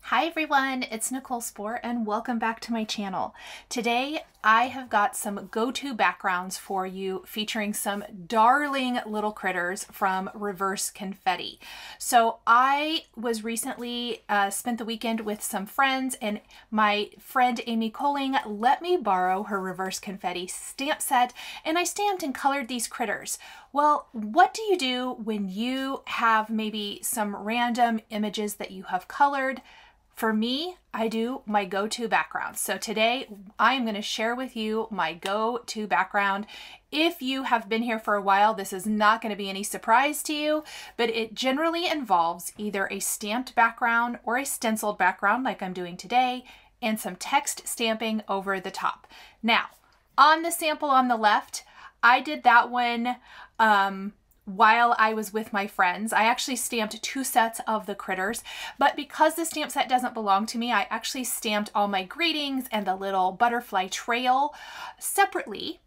Hi everyone, it's Nicole Spohr and welcome back to my channel. Today I have got some go-to backgrounds for you featuring some darling little critters from Reverse Confetti. So I was recently spent the weekend with some friends, and my friend Amy Colling let me borrow her Reverse Confetti stamp set, and I stamped and colored these critters. Well, what do you do when you have maybe some random images that you have colored? For me, I do my go-to background. So today I am going to share with you my go-to background. If you have been here for a while, this is not going to be any surprise to you, but it generally involves either a stamped background or a stenciled background like I'm doing today, and some text stamping over the top. Now, on the sample on the left, I did that one while I was with my friends. I actually stamped 2 sets of the critters, but because the stamp set doesn't belong to me, I actually stamped all my greetings and the little butterfly trail separately,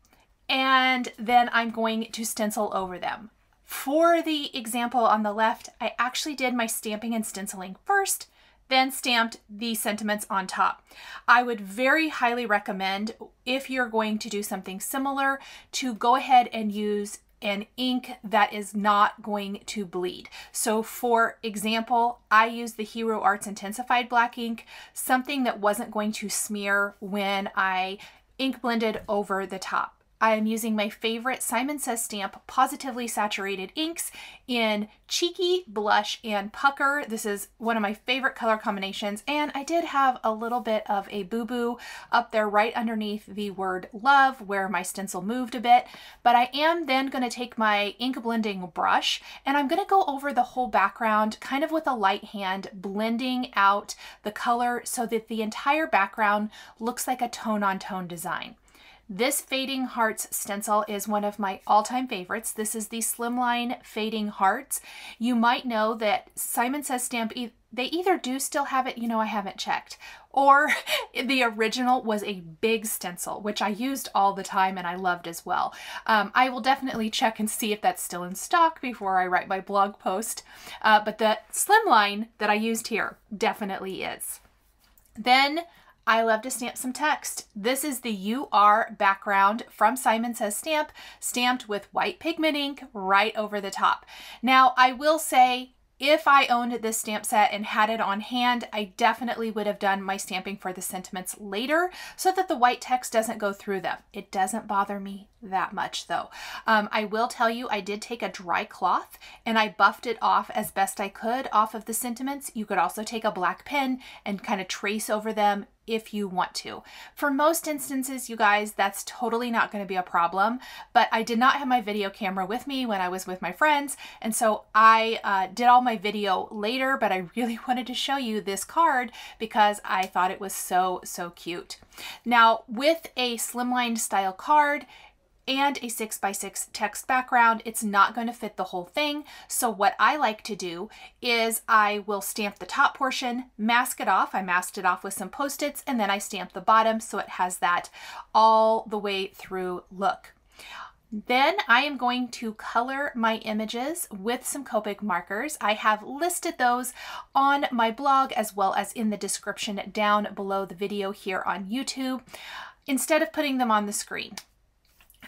and then I'm going to stencil over them. For the example on the left, I actually did my stamping and stenciling first, then stamped the sentiments on top. I would very highly recommend, if you're going to do something similar, to go ahead and use an ink that is not going to bleed. So for example, I used the Hero Arts Intensified black ink, something that wasn't going to smear when I ink blended over the top. I am using my favorite Simon Says stamp Pawsitively saturated inks in Cheeky, Blush, and Pucker. This is one of my favorite color combinations, and I did have a little bit of a boo-boo up there right underneath the word love where my stencil moved a bit, but I am then going to take my ink blending brush and I'm going to go over the whole background kind of with a light hand, blending out the color so that the entire background looks like a tone-on-tone design. This Fading Hearts stencil is one of my all-time favorites. This is the Slimline Fading Hearts. You might know that Simon Says stamp, they either do still have it, I haven't checked, or the original was a big stencil, which I used all the time and I loved as well. I will definitely check and see if that's still in stock before I write my blog post, but the Slimline that I used here definitely is. Then I love to stamp some text. This is the You Are background from Simon Says stamp, stamped with white pigment ink right over the top. Now, I will say, if I owned this stamp set and had it on hand, I definitely would have done my stamping for the sentiments later so that the white text doesn't go through them. It doesn't bother me that much though. I will tell you, I did take a dry cloth and I buffed it off as best I could off of the sentiments. You could also take a black pen and kind of trace over them if you want to. For most instances, you guys, that's totally not going to be a problem, but I did not have my video camera with me when I was with my friends, and so I did all my video later, but I really wanted to show you this card because I thought it was so cute. Now, with a slimline style card and a 6x6 text background, it's not going to fit the whole thing. So what I like to do is I will stamp the top portion, mask it off. I masked it off with some Post-its, and then I stamp the bottom so it has that all the way through look. Then I am going to color my images with some Copic markers. I have listed those on my blog as well as in the description down below the video here on YouTube, instead of putting them on the screen.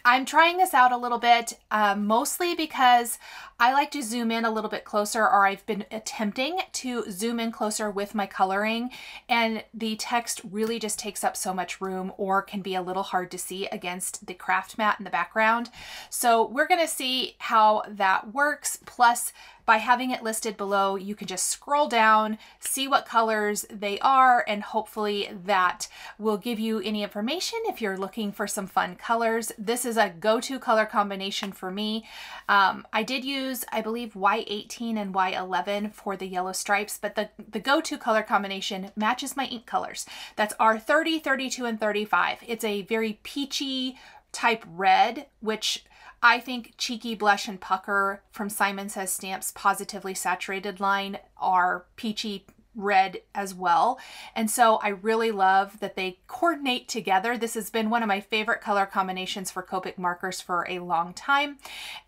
I'm trying this out a little bit, mostly because I like to zoom in a little bit closer, or I've been attempting to zoom in closer with my coloring, and the text really just takes up so much room or can be a little hard to see against the craft mat in the background. So we're going to see how that works. Plus, by having it listed below, you can just scroll down, see what colors they are, and hopefully that will give you any information if you're looking for some fun colors. This is a go-to color combination for me. I did use, I believe, Y18 and Y11 for the yellow stripes, but the go-to color combination matches my ink colors. That's R30, 32, and 35. It's a very peachy type red, which I think Cheeky, Blush, and Pucker from Simon Says Stamps Pawsitively Saturated line are peachy red as well. And so I really love that they coordinate together. This has been one of my favorite color combinations for Copic markers for a long time.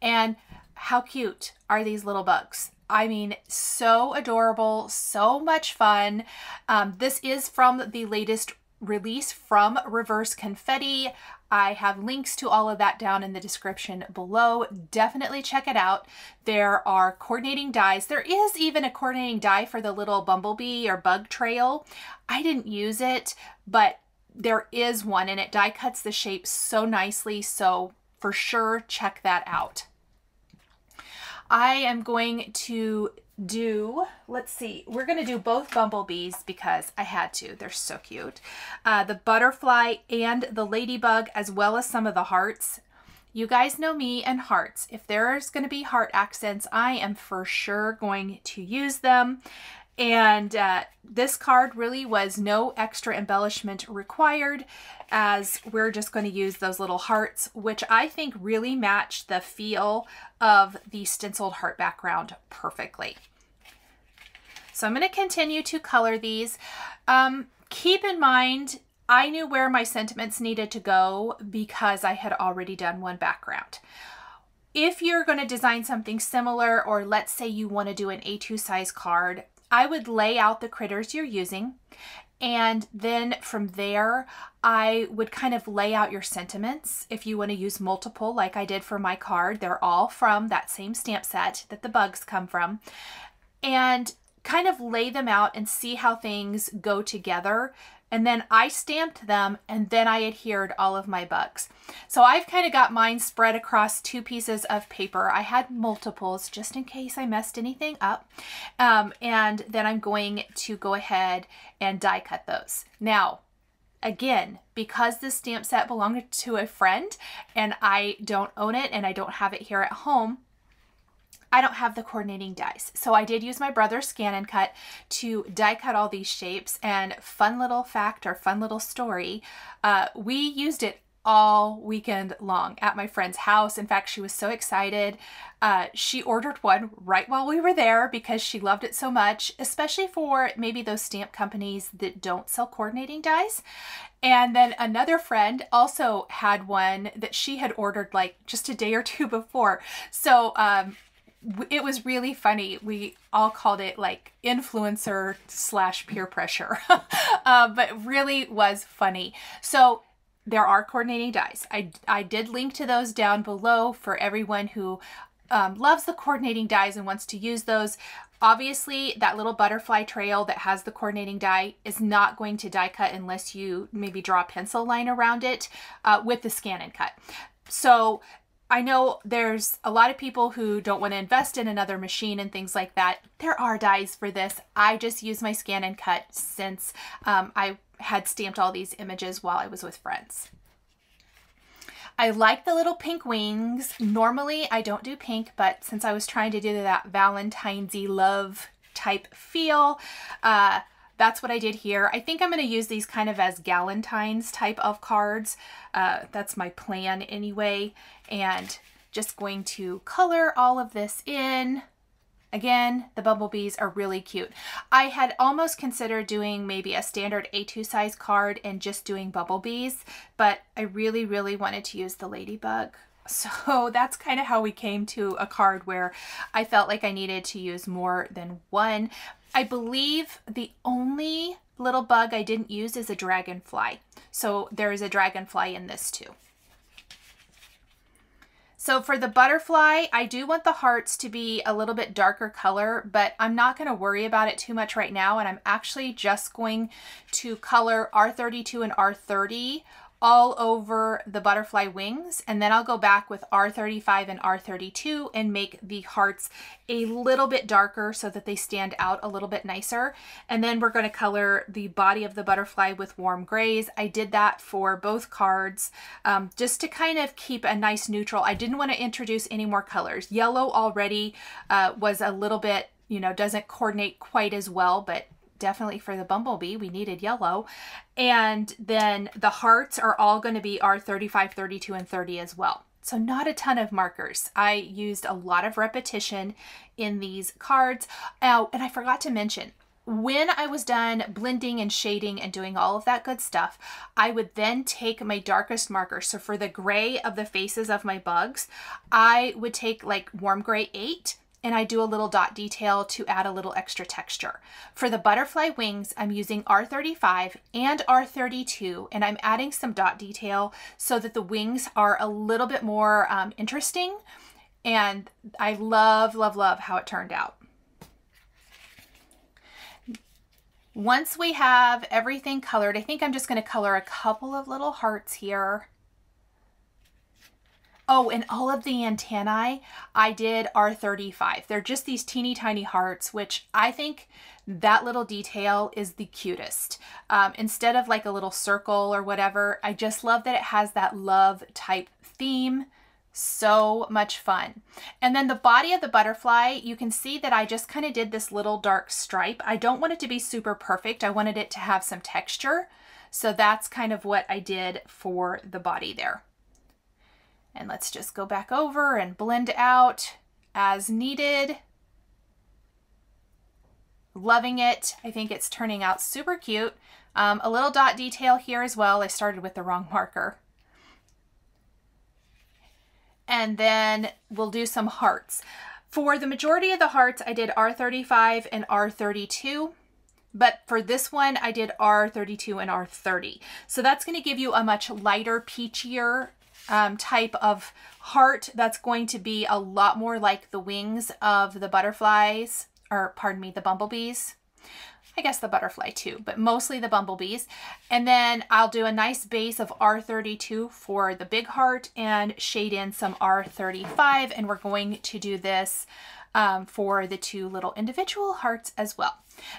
And how cute are these little bugs? I mean, so adorable, so much fun. This is from the latest release from Reverse Confetti. I have links to all of that down in the description below. Definitely check it out. There are coordinating dies. There is even a coordinating die for the little bumblebee or bug trail. I didn't use it, but there is one, and it die cuts the shape so nicely, so for sure check that out. I am going to do, let's see, we're going to do both bumblebees because I had to. They're so cute. The butterfly and the ladybug, as well as some of the hearts. You guys know me and hearts. If there's going to be heart accents, I am for sure going to use them. And this card really was no extra embellishment required, as we're just going to use those little hearts, which I think really match the feel of the stenciled heart background perfectly. So I'm going to continue to color these. Keep in mind, I knew where my sentiments needed to go because I had already done one background. If you're going to design something similar, or let's say you want to do an A2 size card, I would lay out the critters you're using, and then from there I would kind of lay out your sentiments. If you want to use multiple like I did for my card, they're all from that same stamp set that the bugs come from, and kind of lay them out and see how things go together. And then I stamped them, and then I adhered all of my bugs. So I've kind of got mine spread across 2 pieces of paper. I had multiples just in case I messed anything up. And then I'm going to go ahead and die cut those. Now, again, because this stamp set belonged to a friend and I don't own it and I don't have it here at home, I don't have the coordinating dies. So I did use my brother's scan and cut to die cut all these shapes. And fun little fact or fun little story, we used it all weekend long at my friend's house. In fact, she was so excited. She ordered one right while we were there because she loved it so much, especially for maybe those stamp companies that don't sell coordinating dies. And then another friend also had one that she had ordered like just a day or 2 before. So it was really funny. We all called it like influencer / peer pressure, but really was funny. So there are coordinating dies. I did link to those down below for everyone who loves the coordinating dies and wants to use those. Obviously, that little butterfly trail that has the coordinating die is not going to die cut unless you maybe draw a pencil line around it with the scan and cut. So I know there's a lot of people who don't want to invest in another machine and things like that. There are dies for this. I just use my scan and cut since I had stamped all these images while I was with friends. I like the little pink wings. Normally I don't do pink, but since I was trying to do that Valentine's-y love type feel, that's what I did here. I think I'm going to use these kind of as Galentine's type of cards. That's my plan anyway. And just going to color all of this in. Again, the bumblebees are really cute. I had almost considered doing maybe a standard A2 size card and just doing bumblebees, but I really, really wanted to use the ladybug. So that's kind of how we came to a card where I felt like I needed to use more than one. I believe the only little bug I didn't use is a dragonfly. So there is a dragonfly in this too. So for the butterfly, I do want the hearts to be a little bit darker color, but I'm not going to worry about it too much right now. And I'm actually just going to color R32 and R30 all over the butterfly wings, and then I'll go back with R35 and R32 and make the hearts a little bit darker so that they stand out a little bit nicer. And then we're going to color the body of the butterfly with warm grays. I did that for both cards just to kind of keep a nice neutral. I didn't want to introduce any more colors. Yellow already was a little bit, you know, doesn't coordinate quite as well, but definitely for the bumblebee, we needed yellow. And then the hearts are all going to be R35, 32, and 30 as well. So not a ton of markers. I used a lot of repetition in these cards. Oh, and I forgot to mention, when I was done blending and shading and doing all of that good stuff, I would then take my darkest marker. So for the gray of the faces of my bugs, I would take like warm gray 8, and I do a little dot detail to add a little extra texture. For the butterfly wings, I'm using R35 and R32, and I'm adding some dot detail so that the wings are a little bit more interesting, and I love, love, love how it turned out. Once we have everything colored, I think I'm just going to color a couple of little hearts here. Oh, and all of the antennae, I did R35. They're just these teeny tiny hearts, which I think that little detail is the cutest. Instead of like a little circle or whatever, I just love that it has that love type theme. So much fun. And then the body of the butterfly, you can see that I just kind of did this little dark stripe. I don't want it to be super perfect. I wanted it to have some texture. So that's kind of what I did for the body there. And let's just go back over and blend out as needed. Loving it. I think it's turning out super cute. A little dot detail here as well. I started with the wrong marker. And then we'll do some hearts. For the majority of the hearts, I did R35 and R32. But for this one, I did R32 and R30. So that's going to give you a much lighter, peachier type of heart. That's going to be a lot more like the wings of the butterflies, or pardon me, the bumblebees. I guess the butterfly too, but mostly the bumblebees. And then I'll do a nice base of R32 for the big heart and shade in some R35. And we're going to do this for the two little individual hearts as well.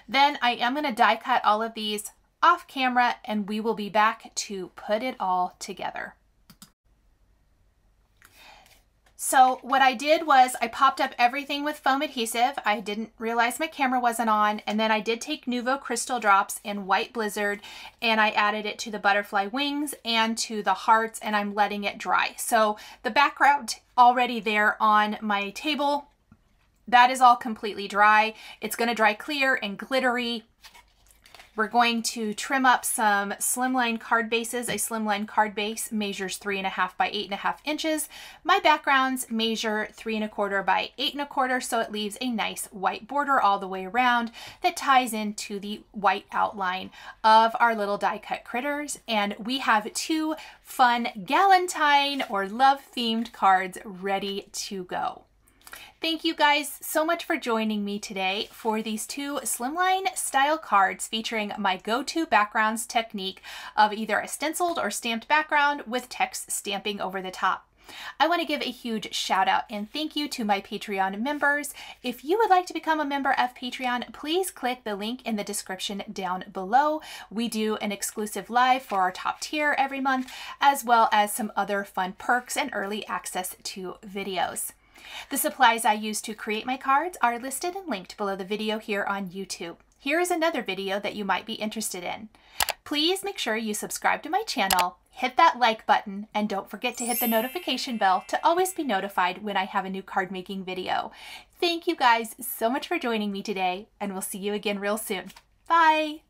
Then I am going to die cut all of these off camera, and we will be back to put it all together. So what I did was I popped up everything with foam adhesive. I didn't realize my camera wasn't on. And then I did take Nuvo crystal drops in White Blizzard, and I added it to the butterfly wings and to the hearts, and I'm letting it dry. So the background already there on my table, that is all completely dry. It's going to dry clear and glittery. We're going to trim up some slimline card bases. A slimline card base measures 3.5 by 8.5 inches. My backgrounds measure 3.25 by 8.25, so it leaves a nice white border all the way around that ties into the white outline of our little die cut critters. And we have two fun Galentine or love themed cards ready to go. Thank you guys so much for joining me today for these two slimline style cards featuring my go-to backgrounds technique of either a stenciled or stamped background with text stamping over the top. I want to give a huge shout out and thank you to my Patreon members. If you would like to become a member of Patreon, please click the link in the description down below. We do an exclusive live for our top tier every month, as well as some other fun perks and early access to videos. The supplies I use to create my cards are listed and linked below the video here on YouTube. Here is another video that you might be interested in. Please make sure you subscribe to my channel, hit that like button, and don't forget to hit the notification bell to always be notified when I have a new card making video. Thank you guys so much for joining me today, and we'll see you again real soon. Bye!